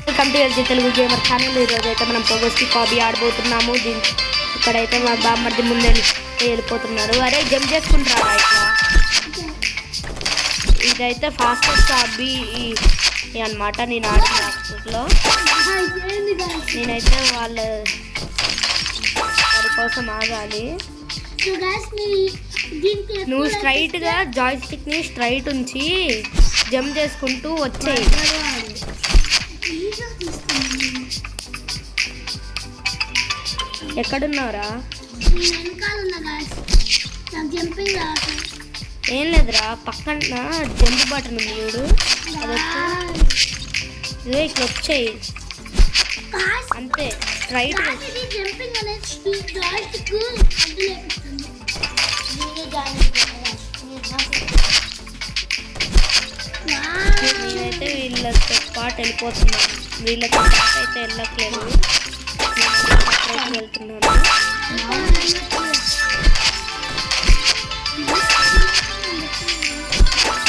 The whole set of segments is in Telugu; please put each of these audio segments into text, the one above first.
Welcome to LG Telugu gamer channel. ఈరోజు అయితే మనం పొగోస్కి హాబీ ఆడబోతున్నాము. ఇక్కడైతే మా బామ్మర్ది ముందే వెళ్ళిపోతున్నారు. అరే జంప్ చేసుకుంటారా ఇట్లా. ఇదైతే ఫాస్టెస్ట్ హాబీ అనమాట. నేను ఆడిన అప్పట్లో నేనైతే వారి కోసం ఆగాలి. నువ్వు స్ట్రైట్గా జాయ్స్టిక్ని స్ట్రైట్ ఉంచి జంప్ చేసుకుంటూ వచ్చేయి. ఎక్కడున్నారా? ఏం లేదురా, పక్కన జంప్ బటన్ ఉంది చూడు, అది ఇదే ఇక్కడ వచ్చేయి అంతే. స్ట్రైట్ నేనైతే వీళ్ళతో పాటు వెళ్ళిపోతున్నాను. వీళ్ళతో పాటు అయితే వెళ్ళట్లేదు, వెళ్తున్నాను.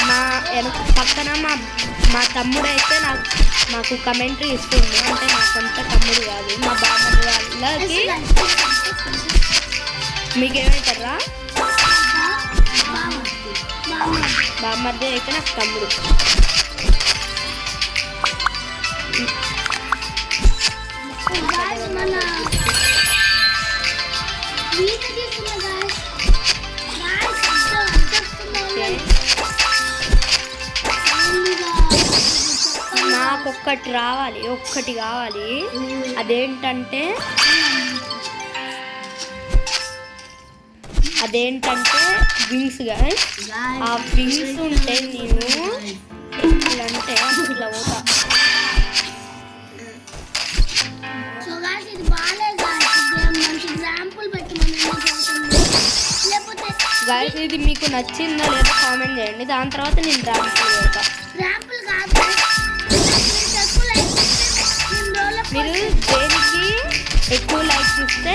మా వెనక పక్కన మా తమ్ముడు అయితే నాకు కమెంటరీ ఇస్తుంది. అంటే నా సొంత తమ్ముడు కాదు, మా బామ్మడి వాళ్ళకి. మీకేమవుతారా? బామ్మర్ది అయితే నాకు తమ్ముడు. నాకు ఒక్కటి కావాలి. అదేంటంటే వింగ్స్ గాయ్స్. ఆ వింగ్స్ ఉంటే నేను ఎట్లంటే ఇట్లా పోతా. గాయ్స్ ఇది మీకు నచ్చిందో లేదో కామెంట్ చేయండి. దాని తర్వాత నేను ర్యాంపుల్ పోతా. మీరు దేనికి ఎక్కువ లైక్స్ ఇస్తే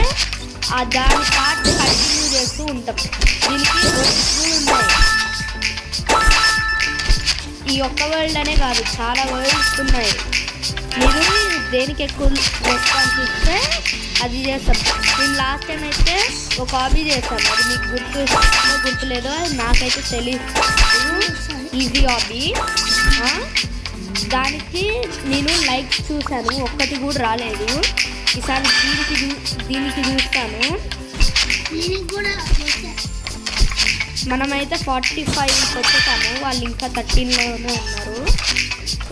దాని పార్ట్ కంటిన్యూ చేస్తూ ఉంటాం. దీనికి ఉన్నాయి. ఈ ఒక్క వరల్డ్ అనే కాదు, చాలా వరల్డ్స్ ఉన్నాయి. మీరు దేనికి ఎక్కువ రెస్పాన్స్ ఇస్తే అది చేస్తాం. నేను లాస్ట్ టైం అయితే ఒక హాబీ చేస్తాను, అది మీకు గుర్తులేదో నాకైతే తెలియదు. Easy hobby. దానికి నేను లైక్స్ చూశాను, ఒక్కటి కూడా రాలేదు. ఈసారి దీనికి చూస్తాను. మనమైతే 45 వచ్చేసాము. వాళ్ళు ఇంకా 13లోనే ఉన్నారు.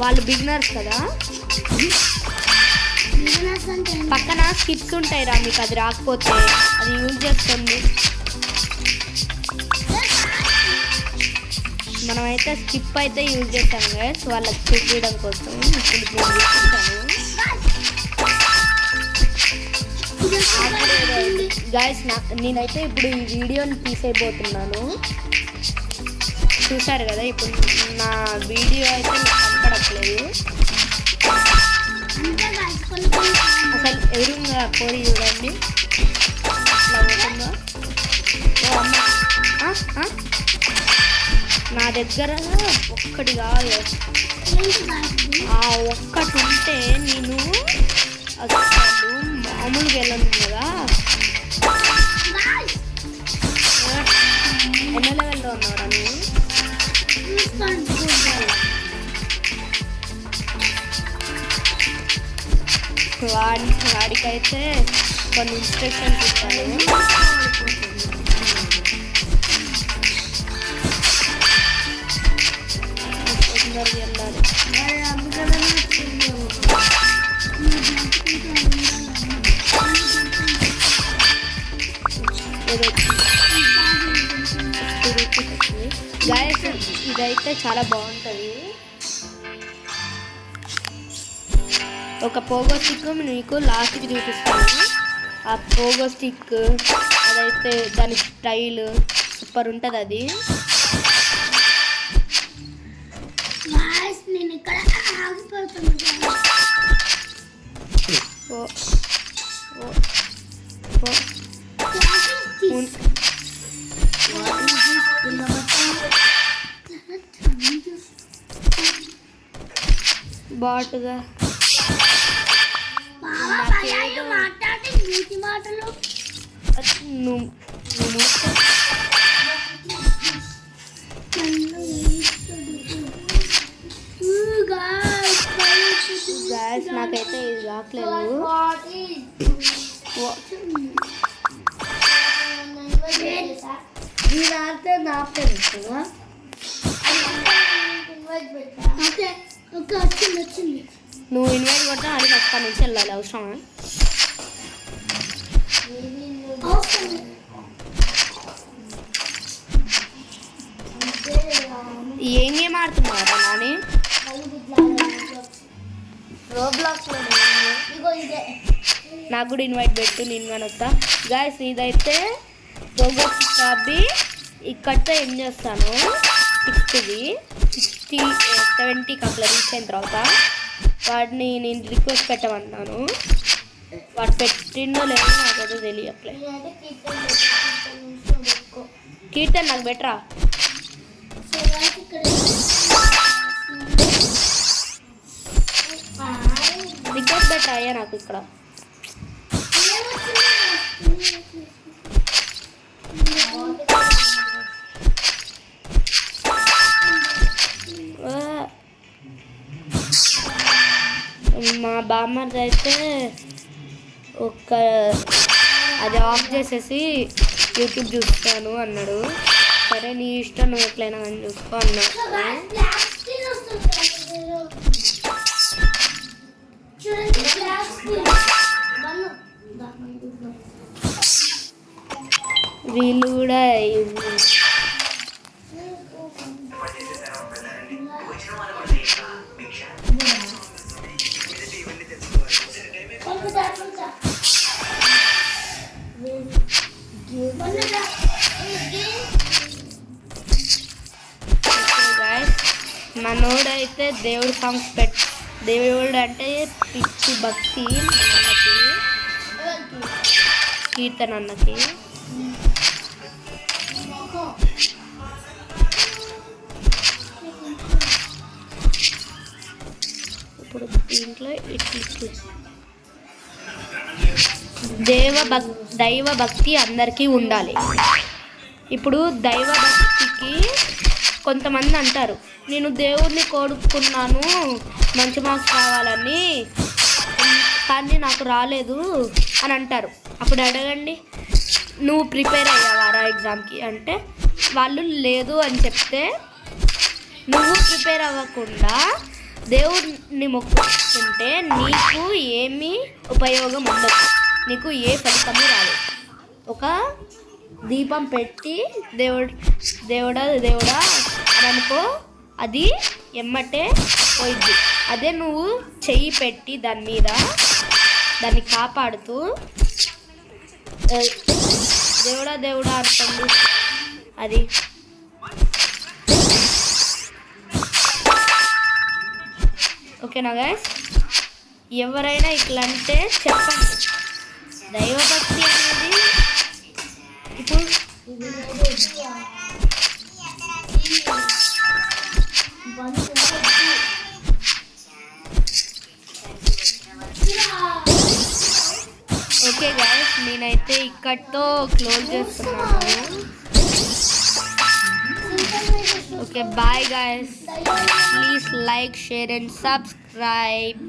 వాళ్ళు బిగినర్స్ కదా. పక్కన స్కిప్స్ ఉంటాయి రా, మీకు అది రాకపోతే అది యూజ్ చేసుకోండి. మనమైతే స్కిప్ అయితే యూజ్ చేస్తాను గైస్, వాళ్ళకి చూపించడం కోసం. ఇప్పుడు నేను చూపిస్తాను గైస్. నేనైతే ఇప్పుడు ఈ వీడియోని తీసేయబోతున్నాను. చూసారు కదా, ఇప్పుడు నా వీడియో అయితే మీకు కనపడట్లేదు. అసలు ఎదురుగా కోరి చూడండి ఇట్లా పోతుందో. ఓ అమ్మ, నా దగ్గర ఒక్కటి కావాలి. ఆ ఒక్కటి ఉంటే నేను అసలు మామూలుగా వెళ్ళను కదా. ఎన్నో లెవెల్లో ఉన్నారా నువ్వు? వాడికైతే కొన్ని ఇన్స్ట్రక్షన్స్ ఇస్తాను. వెళ్ళాలి. గాయస్ ఇదైతే చాలా బాగుంటుంది. ఒక పోగో స్టిక్ మీకు లాస్ట్కి చూపిస్తాను. ఆ పోగో స్టిక్ అదైతే దాని స్టైల్ సూపర్ ఉంటుంది. అది బాట్గా నాకేదో నువ్వు గ్యాస్ నాకైతే ఇది రావట్లేదు. దీని ఆడితే నా పెరుగుతుందా? వచ్చింది. నువ్వు ఇన్వైట్ కొట్టా అది అక్కడి నుంచి వెళ్ళాలి. అవసరమా? ఏం గేమ్ ఆడుతున్నారా నాని? నాకు కూడా ఇన్వైట్ పెట్టు, నేను కానీ వస్తా. గాయస్ ఇదైతే రోబోట్ హాబీ. ఇక్కడితో ఏం చేస్తాను 70 అట్లా రీచ్ అయిన తర్వాత వాడిని నేను రిక్వెస్ట్ పెట్టమన్నాను. వాడు పెట్టిండో లేదో నాకేదో తెలియట్లేదు. కీర్తన్ నాకు బెటరా. రిక్వెస్ట్ బెటర్ అయ్యా నాకు ఇక్కడ. మా బామ్మర్ది అయితే అది ఆఫ్ చేసేసి యూట్యూబ్ చూస్తాను అన్నాడు. సరే నీ ఇష్టం, నువ్వు ఎట్లయినా కానీ చూసుకో అన్నాడు. వీళ్ళు కూడా మనోడైతే దేవుడి సాంగ్స్ దేవుడు అంటే పిచ్చి భక్తి అన్నకి, కీర్తన అన్నకి. ఇప్పుడు దీంట్లో ఇట్లు దైవ భక్తి అందరికీ ఉండాలి. ఇప్పుడు దైవ భక్తికి కొంతమంది అంటారు, నేను దేవుడిని కోరుకున్నాను మంచి మార్క్స్ రావాలని, కానీ నాకు రాలేదు అని అంటారు. అప్పుడు అడగండి, నువ్వు ప్రిపేర్ అయ్యావారా ఎగ్జామ్కి అంటే వాళ్ళు లేదు అని చెప్తే, నువ్వు ప్రిపేర్ అవ్వకుండా దేవుడిని మొక్కుకుంటే నీకు ఏమీ ఉపయోగం ఉండదు, నీకు ఏ ఫలితము రాదు. ఒక దీపం పెట్టి దేవుడా అని అనుకో, అది ఎమ్మటే పోయిద్ది. అదే నువ్వు చెయ్యి పెట్టి దాని మీద దాన్ని కాపాడుతూ దేవుడా అనుకోండి, అది ఓకేనా గైస్? ఎవరైనా ఇట్లా అంటే చెప్పండి. దైవభక్తి అనేది ఇప్పుడు ఓకే గైస్, నేనైతే ఇక్కడితో క్లోజ్ చేస్తున్నాను. Okay bye guys, please like, share and subscribe.